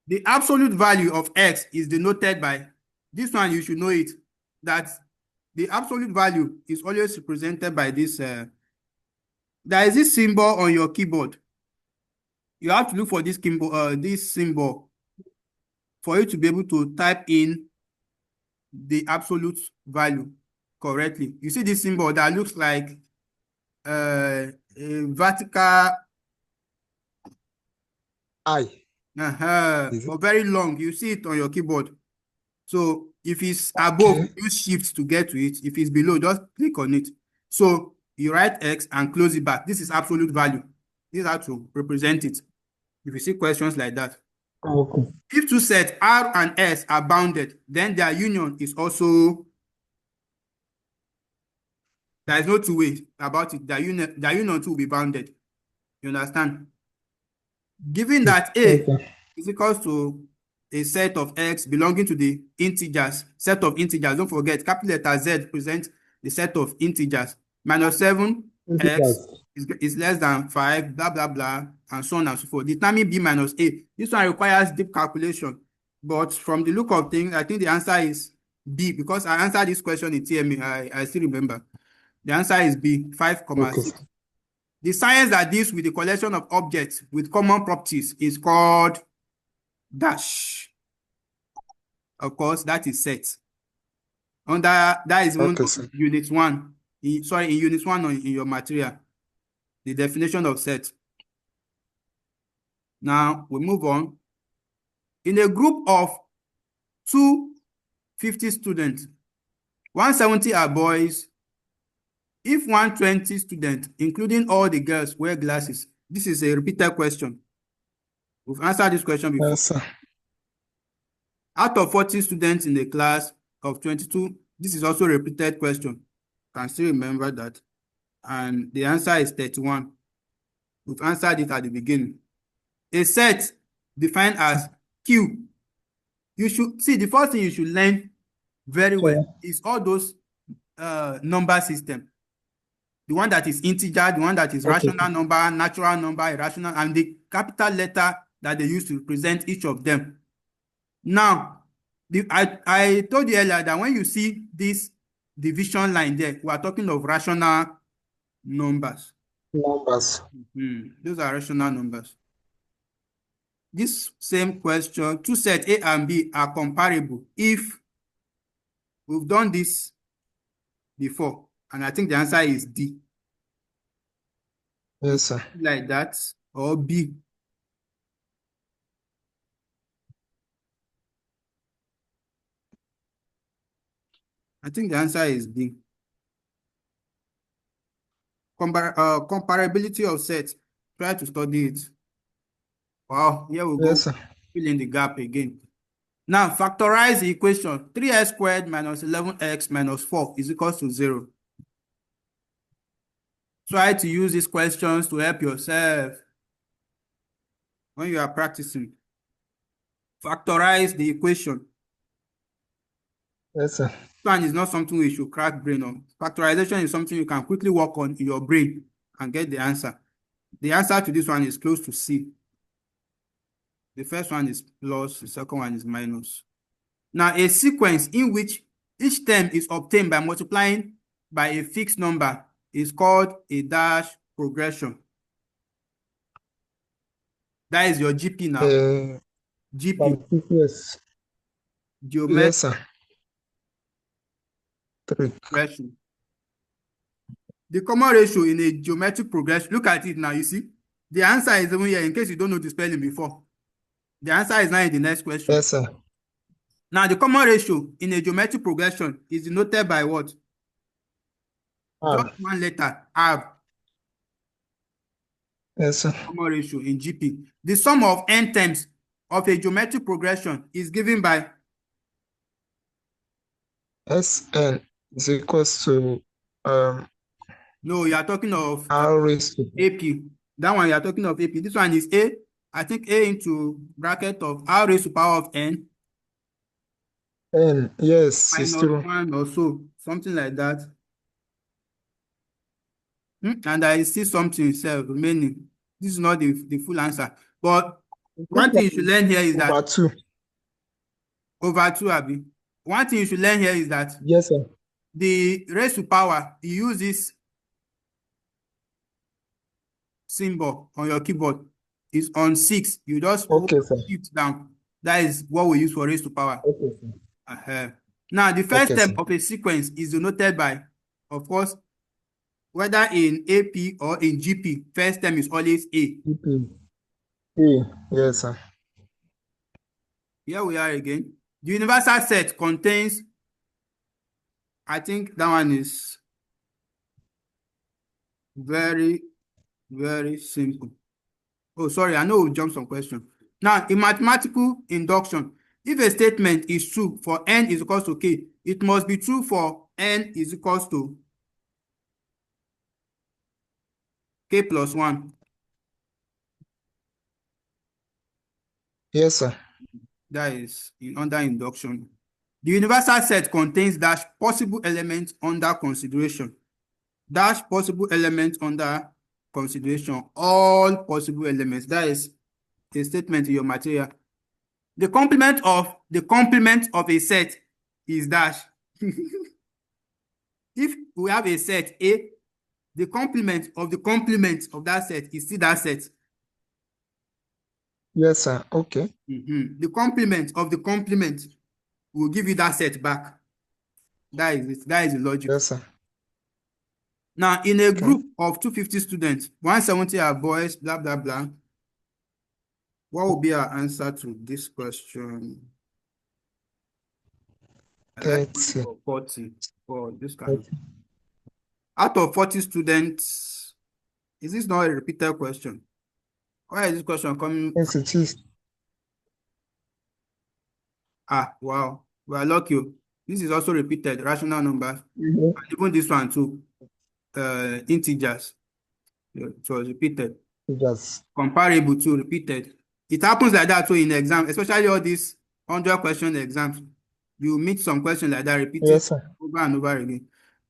The absolute value of x is denoted by, this one you should know it, that the absolute value is always represented by this, there is this symbol on your keyboard. You have to look for this symbol for you to be able to type in the absolute value correctly. You see this symbol that looks like a vertical I. but very long. You see it on your keyboard. So if it's above, use shift to get to it. If it's below, just click on it. So you write X and close it back. This is absolute value. This is how to represent it. If you see questions like that. Okay. If two sets R and S are bounded, then their union is also, there is no two ways about it. Their union too will be bounded. You understand? Given that A is equals to a set of X belonging to the integers, set of integers, don't forget, capital letter Z represents the set of integers. Minus 7 X is less than 5, blah, blah, blah, and so on and so forth. Determine B minus A. This one requires deep calculation. But from the look of things, I think the answer is B, because I answered this question in TMA. I still remember. The answer is B, 5, 6. The science that deals with the collection of objects with common properties is called dash. Of course, that is set. That is one of unit 1. In unit 1 in your material. The definition of set. Now, we move on. In a group of 250 students, 170 are boys. If 120 students, including all the girls, wear glasses, this is a repeated question. We've answered this question before. Yes, sir. Out of 40 students in the class of 22, this is also a repeated question. You can still remember that. And the answer is 31. We've answered it at the beginning. A set defined as Q. You should see, the first thing you should learn very well is all those number system. The one that is integer, the one that is rational number, natural number, irrational, and the capital letter that they use to represent each of them. Now, I told you earlier that when you see this division line there, we are talking of rational numbers. Those are rational numbers. This same question, two sets A and B are comparable if we've done this before, and I think the answer is D. Yes, sir. Like that, or B. I think the answer is B. Comparability of sets. Try to study it. Wow, here we go. Sir. Fill in the gap again. Now, factorize the equation. 3x squared minus 11x minus 4 is equal to 0. Try to use these questions to help yourself when you are practicing. Factorize the equation. Yes, sir. This one is not something we should crack brain on. Factorization is something you can quickly work on in your brain and get the answer. The answer to this one is close to C. The first one is plus, the second one is minus. Now, a sequence in which each term is obtained by multiplying by a fixed number is called a dash progression. That is your GP now. GP. Yes. Geometric. Yes, sir. Progression. The common ratio in a geometric progression, look at it now, you see. The answer is even here in case you don't know the spelling before. The answer is now in the next question. Yes, sir. Now, the common ratio in a geometric progression is denoted by what? Just one letter, R. Yes, sir. Common ratio in GP. The sum of n terms of a geometric progression is given by? Sn is equals to no, you are talking of R raised to AP. That one you are talking of AP. This one is A. I think A into bracket of R raised to power of n. N, yes. Minus 1 or so. Something like that. And I see something itself remaining. This is not the full answer. But One thing you should learn here is that Over 2. over 2, Abi. One thing you should learn here is that Yes, sir. the raised to power, you use this symbol on your keyboard is on 6. You just hold Okay, sir. shift down. That is what we use for raised to power. Okay, sir. Now, the first Okay, term sir. of a sequence is denoted by, of course, whether in AP or in GP, first term is always A. GP. A. Yes, sir. Here we are again. The universal set contains, I think that one is very, very simple. Oh, sorry, I know we jumped some question. Now, in mathematical induction, if a statement is true for n is equals to k, it must be true for n is equals to k plus 1. Yes, sir. That is under induction. The universal set contains dash possible elements under consideration. Dash possible elements under consideration. All possible elements. That is a statement in your material. The complement of a set is dash. If we have a set A, the complement of that set is still that set. Yes, sir. Okay. The complement of the complement will give you that set back. That is it. That is the logic. Yes, sir. Now, in a group of 250 students, 170 are boys, blah, blah, blah. What will be our answer to this question? I like 30. 40 for this kind of. Out of 40 students, is this not a repeated question? Why is this question coming? Yes, it is. Ah, wow. We are lucky. This is also repeated, rational numbers. Mhm. And even this one too, integers. It was repeated. Yes. Comparable to repeated. It happens like that too in exam, especially all these 100-question exams. You meet some questions like that repeated Yes, sir. over and over again.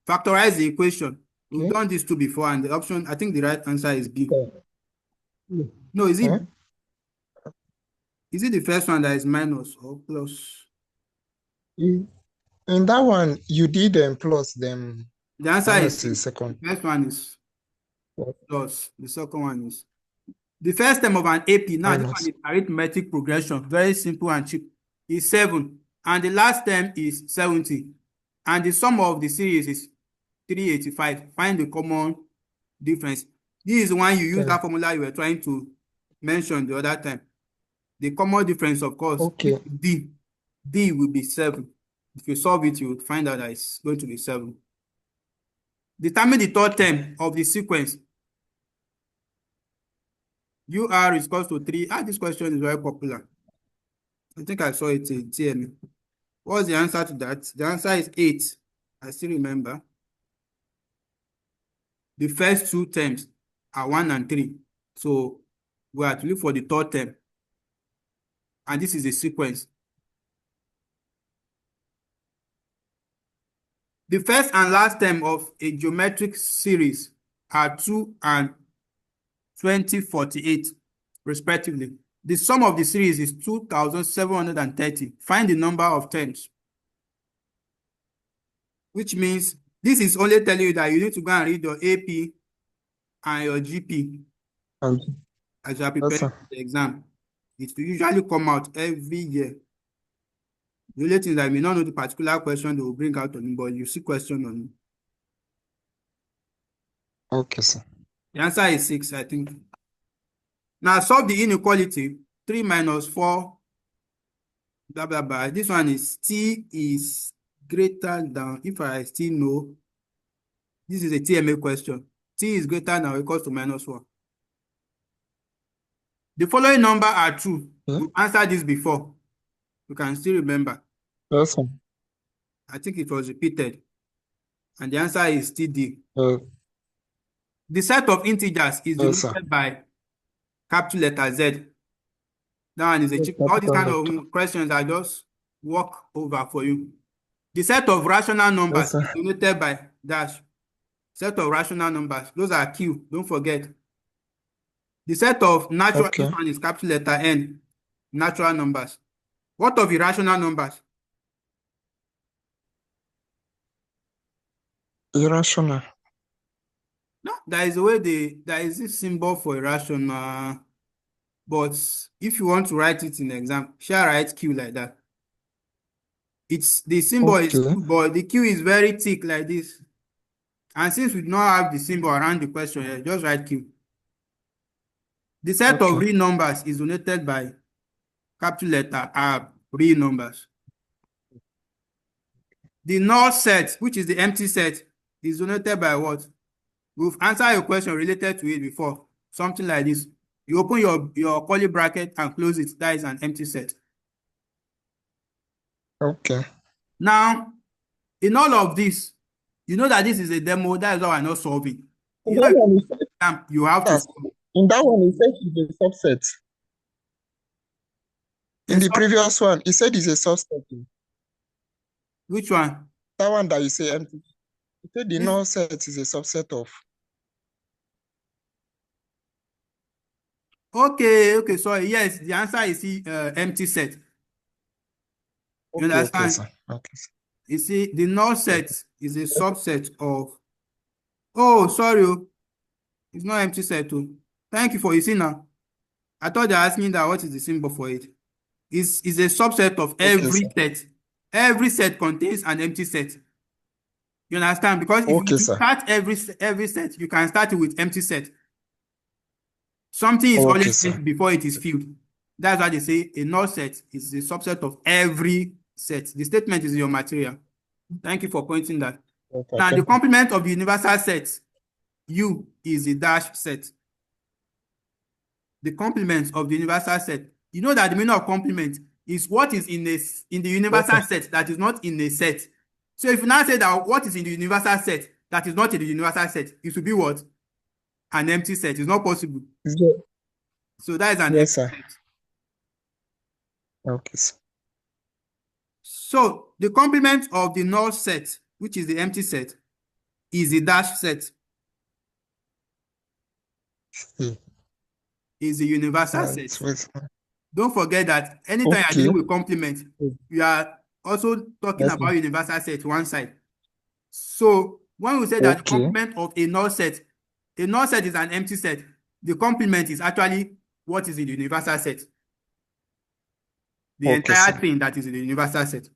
Factorize the equation. We've Okay. done this too before, and the option, I think the right answer is B. Yeah. No, is it? Huh? Is it the first one that is minus or plus? In that one, you did plus them. The answer is Minus C. the second. The first one is Yes. plus. The second one is. The first term of an AP, now this Minus. one is arithmetic progression, very simple and cheap, is 7. And the last term is 70. And the sum of the series is 385. Find the common difference. This is when you use that formula you were trying to mention the other time. The common difference, of course, Okay. is D will be 7. If you solve it, you will find out that it's going to be 7. Determine the third term of the sequence. UR is equals to 3. This question is very popular. I think I saw it in TNA. What's the answer to that? The answer is 8. I still remember. The first two terms are 1 and 3. So we have to look for the third term. And this is a sequence. The first and last term of a geometric series are 2 and 2048, respectively. The sum of the series is 2,730. Find the number of terms. Which means this is only telling you that you need to go and read your AP and your GP as you are preparing for the exam. It will usually come out every year. The only thing is that you may not know the particular question they will bring out on you, but you see question on you. Okay, sir. The answer is 6, I think. Now solve the inequality. 3 minus 4, blah, blah, blah. This one is T is greater than, if I still know, this is a TMA question. T is greater than or equals to minus 1. The following number are true. We've answered this before. You can still remember. Yes, sir. I think it was repeated. And the answer is still D. The set of integers is denoted by capital letter Z. That one is a cheap. All these kind of questions I just walk over for you. The set of rational numbers is denoted by dash. Set of rational numbers. Those are Q. Don't forget. The set of natural, this Okay. one is capital letter N, natural numbers. What of irrational numbers? Irrational. No, there is there is this symbol for irrational, but if you want to write it in exam, shall write Q like that. It's the symbol is Okay. Q, but the Q is very thick like this. And since we do not have the symbol around the question here, just write Q. The set of Okay. real numbers is denoted by capital letter R, real numbers. The null set, which is the empty set, is denoted by what? We've answered a question related to it before. Something like this. You open your curly bracket and close it. That is an empty set. Okay. Now, in all of this, you know that this is a demo. That is why we're not solving. In You know, that if one, he you have to said, solve. in that one, he said it's a subset. In the previous one, he said it's a subset. Which one? That one that you say empty. He said the This, null set is a subset of. okay, sorry. Yes, the answer is empty set. You Okay, understand? sir. Okay. You see, the null Yes. set is a subset of. Oh, sorry. It's not empty set too. Thank you for you see now. I thought they're asking that what is the symbol for it. Is a subset of Okay, every sir. set. Every set contains an empty set. You understand? Because if Okay, you sir. start every set, you can start it with empty set. Something is Okay, always sir. empty before it is filled. That's why they say a null set is a subset of every set. The statement is in your material. Thank you for pointing that. Okay, Now, the thank you. complement of the universal set U is a dash set. The complement of the universal set. You know that the meaning of complement is what is in the Yes, universal sir. set that is not in a set. So if you now say that what is in the universal set that is not in the universal set, it should be what? An empty set. It's not possible. So that is an Yes, empty sir. set. Okay, sir. So the complement of the null set, which is the empty set, is a dash set, Hmm. is a universal Right. set. Wait. Don't forget that anytime you're Okay. dealing with complement, you are also talking Yes, sir. about universal set one side. So when we say that the Okay. complement of a null set is an empty set, the complement is actually what is in the universal set. The Okay, entire sir. thing that is in the universal set.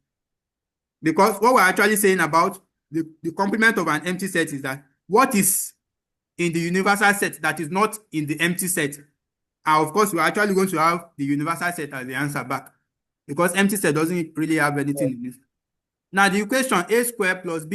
Because what we're actually saying about the complement of an empty set is that what is in the universal set that is not in the empty set. And of course, we're actually going to have the universal set as the answer back because empty set doesn't really have anything in it. Now, the equation a squared plus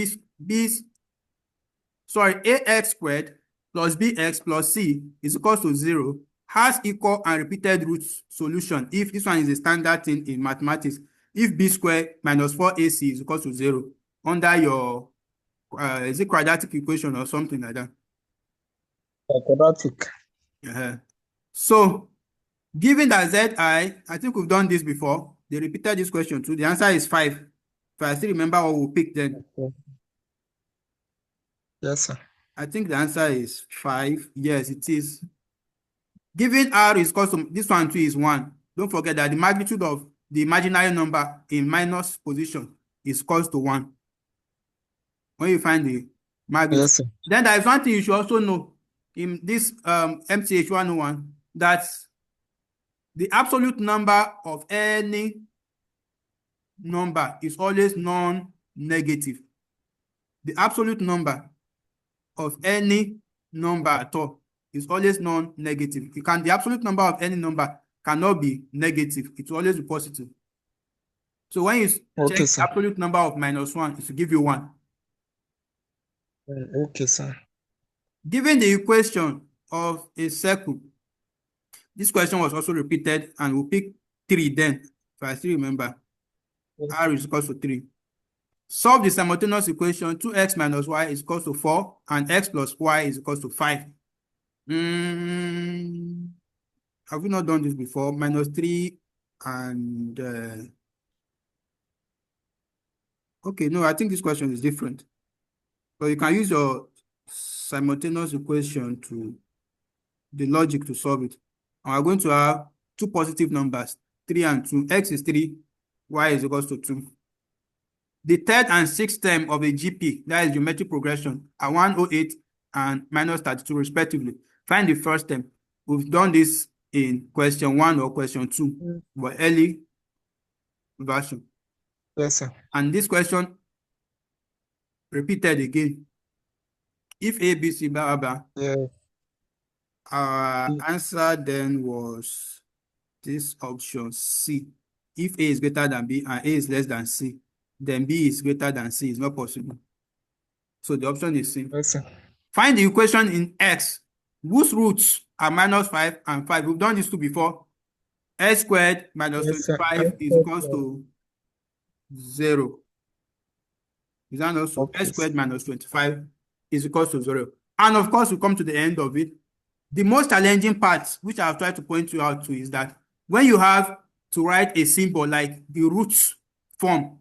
ax squared plus bx plus c is equal to 0 has equal and repeated root solution if this one is a standard thing in mathematics. If b squared minus 4ac is equal to 0 under your, is it quadratic equation or something like that? Quadratic. So, given that zi, I think we've done this before. They repeated this question too. The answer is 5. If I still remember what we picked then. Okay. Yes, sir. I think the answer is 5. Yes, it is. Given r is equal to, this one too is 1. Don't forget that the magnitude of the imaginary number in minus position is equal to 1. When you find the magnitude. Yes, sir. Then there is one thing you should also know in this MTH101 that the absolute number of any number is always non-negative. The absolute number of any number at all is always non-negative. The absolute number of any number cannot be negative. It will always be positive. So when you Okay, check the sir. absolute number of -1, it will give you 1. Okay, sir. Given the equation of a circle, this question was also repeated and we'll pick 3 then, if I still remember. R is equal to 3. Solve the simultaneous equation 2x minus y is equal to 4 and x plus y is equal to 5. Have we not done this before? -3 and... okay, no, I think this question is different. So you can use your simultaneous equation to the logic to solve it. And we're going to have two positive numbers, 3 and 2. X is 3, y is equals to 2. The third and sixth term of a GP, that is geometric progression, are 108 and minus 32 respectively. Find the first term. We've done this in question 1 or question 2, but early version. Yes, sir. And this question repeated again. If A, B, C, blah, blah, blah, Yeah. our answer then was this option C. If A is greater than B and A is less than C, then B is greater than C. It's not possible. So the option is C. Yes, sir. Find the equation in X whose roots are minus 5 and 5. We've done this two before. X squared minus Yes, sir. 25 is equals to 0. Is that also Okay, X squared sir. minus 25 is equals to 0. And of course, we come to the end of it. The most challenging part, which I've tried to point you out to, is that when you have to write a symbol like the roots form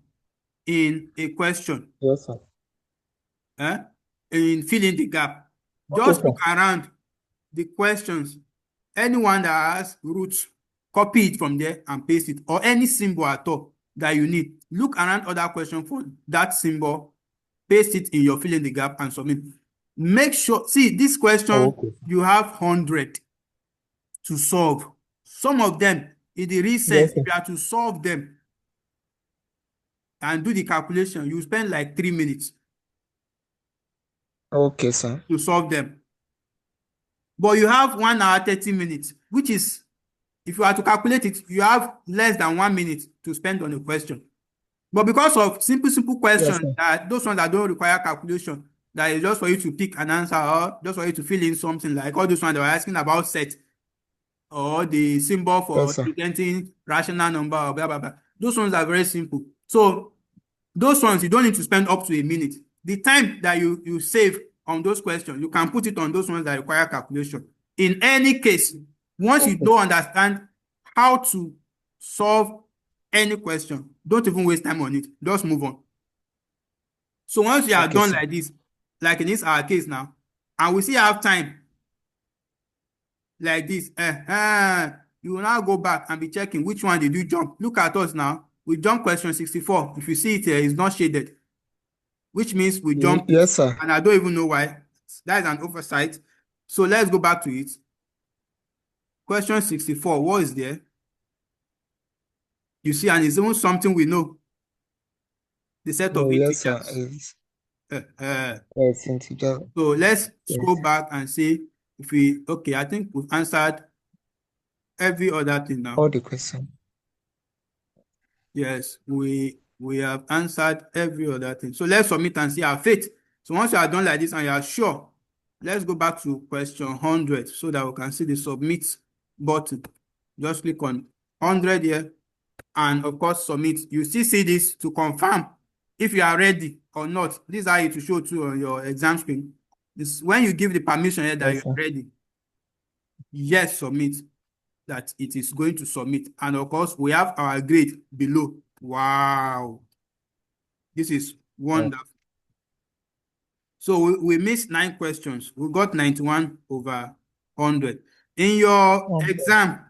in a question, Yes, sir. in filling the gap, Okay, just sir. look around the questions. Anyone that has roots, copy it from there and paste it, or any symbol at all that you need. Look around other questions for that symbol, paste it in your filling the gap and submit. Make sure, see, this question, Okay. you have 100 to solve. Some of them, in the real sense, Yes, if sir. you are to solve them and do the calculation, you spend like 3 minutes Okay, sir. to solve them. But you have 1 hour, 30 minutes, which is, if you are to calculate it, you have less than 1 minute to spend on a question. But because of simple questions, Yes, that those ones that don't require calculation, that is just for you to pick an answer or just for you to fill in something, like all those ones that were asking about set or the symbol for sir. representing rational number or blah, blah, blah. Those ones are very simple. So those ones, you don't need to spend up to a minute. The time that you save on those questions, you can put it on those ones that require calculation. In any case, once you don't understand how to solve any question, don't even waste time on it. Just move on. So once you are done sir. like this, like in this our case now, and we still have time like this, you will now go back and be checking which one did you jump. Look at us now. We jump question 64. If you see it here, it's not shaded, which means we jumped it. Yes, sir. And I don't even know why. That is an oversight. So let's go back to it. Question 64, what is there? You see, and it's even something we know. The set of Yes, sir. integers. Yes, integer. So let's Yes. scroll back and see if we, okay, I think we've answered every other thing now. All the question. Yes, we have answered every other thing. So let's submit and see our fate. So once you are done like this and you are sure, let's go back to question 100 so that we can see the submit button. Just click on 100 here and of course submit. You still see this to confirm if you are ready or not. This is how it will show too on your exam screen. This when you give the permission here that Yes, you're sir. ready. Yes, submit. That it is going to submit. And of course, we have our grade below. Wow. This is wonderful. So we missed 9 questions. We got 91 over 100. In your exam,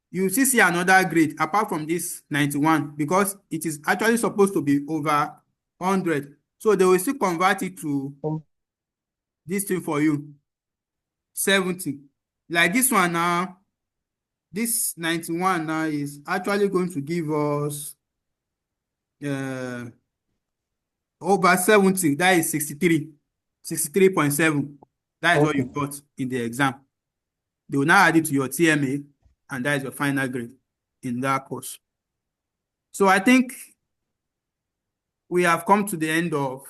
you see another grade apart from this 91 because it is actually supposed to be over 100. So they will still convert it to this thing for you, 70. Like this one now, this 91 now is actually going to give us over 70. That is 63. 63.7. That is what you got in the exam. They will now add it to your TMA, and that is your final grade in that course. So I think we have come to the end of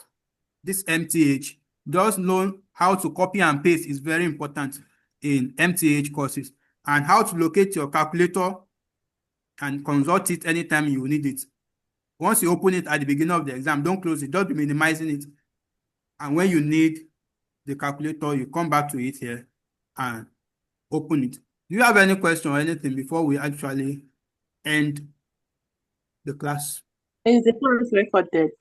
this MTH. Just know how to copy and paste is very important in MTH courses, and how to locate your calculator and consult it anytime you need it. Once you open it at the beginning of the exam, don't close it. Just be minimizing it. And when you need the calculator, you come back to it here and open it. Do you have any question or anything before we actually end the class? Is the class recorded?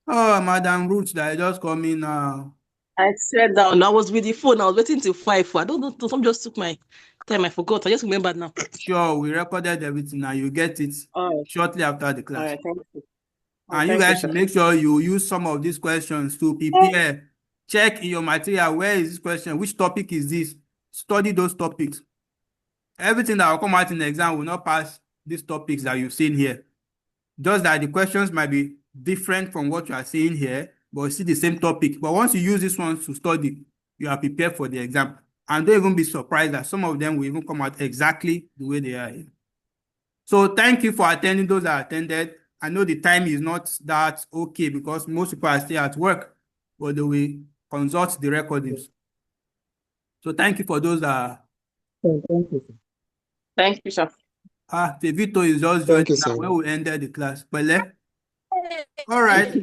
Oh, Madam Ruth, that just call me now. I sat down. I was with the phone. I was waiting till 5. I don't know. Some just took my time. I forgot. I just remembered now. Sure, we recorded everything and you get it All right. shortly after the All class. right. Thank you. Oh, And you thank you, guys should sir. make sure you use some of these questions to prepare. Check in your material, where is this question? Which topic is this? Study those topics. Everything that will come out in the exam will not pass these topics that you've seen here. Just that the questions might be different from what you are seeing here, but it's still the same topic. But once you use this one to study, you are prepared for the exam. And don't even be surprised that some of them will even come out exactly the way they are here. So thank you for attending those that attended. I know the time is not that okay because most people are still at work, but they will consult the recordings. So thank you for those that Thank you, sir. Thank you, sir. Tevito is just Thank joining you, now sir. when we ended the class. Pele. All right.